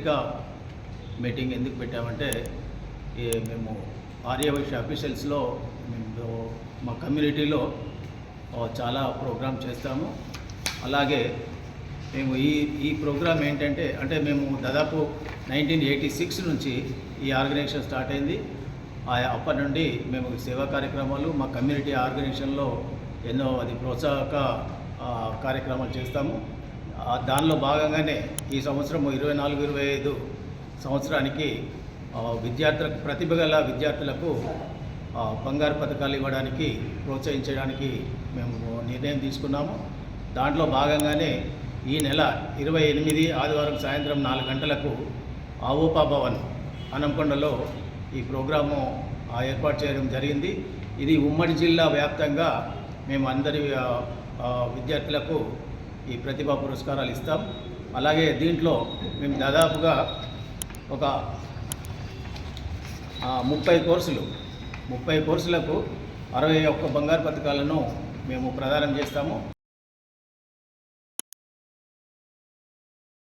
పత్రికా మీటింగ్ ఎందుకు పెట్టామంటే మేము ఆర్యవైశ్య అఫీషియల్స్లో మేము మా కమ్యూనిటీలో చాలా ప్రోగ్రామ్ చేస్తాము. అలాగే మేము ఈ ప్రోగ్రామ్ ఏంటంటే మేము దాదాపు 1986 నుంచి ఈ ఆర్గనైజేషన్ స్టార్ట్ అయింది. అప్పటి నుండి మేము సేవా కార్యక్రమాలు మా కమ్యూనిటీ ఆర్గనైజేషన్లో ఎన్నో ప్రోత్సాహక కార్యక్రమాలు చేస్తాము. దానిలో భాగంగానే ఈ సంవత్సరం 24-25 సంవత్సరానికి విద్యార్థులకు ప్రతిభ గల విద్యార్థులకు బంగారు పథకాలు ఇవ్వడానికి ప్రోత్సహించడానికి మేము నిర్ణయం తీసుకున్నాము. దాంట్లో భాగంగానే ఈ నెల 28 ఆదివారం సాయంత్రం 4 గంటలకు ఆవోపా భవన్ హనంకొండలో ఈ ప్రోగ్రాము ఏర్పాటు చేయడం జరిగింది. ఇది ఉమ్మడి జిల్లా వ్యాప్తంగా మేము అందరి విద్యార్థులకు ఈ ప్రతిభా పురస్కారాలు ఇస్తాం. అలాగే దీంట్లో మేము దాదాపుగా ఒక 30 కోర్సులకు 61 బంగారు పథకాలను మేము ప్రదానం చేస్తాము.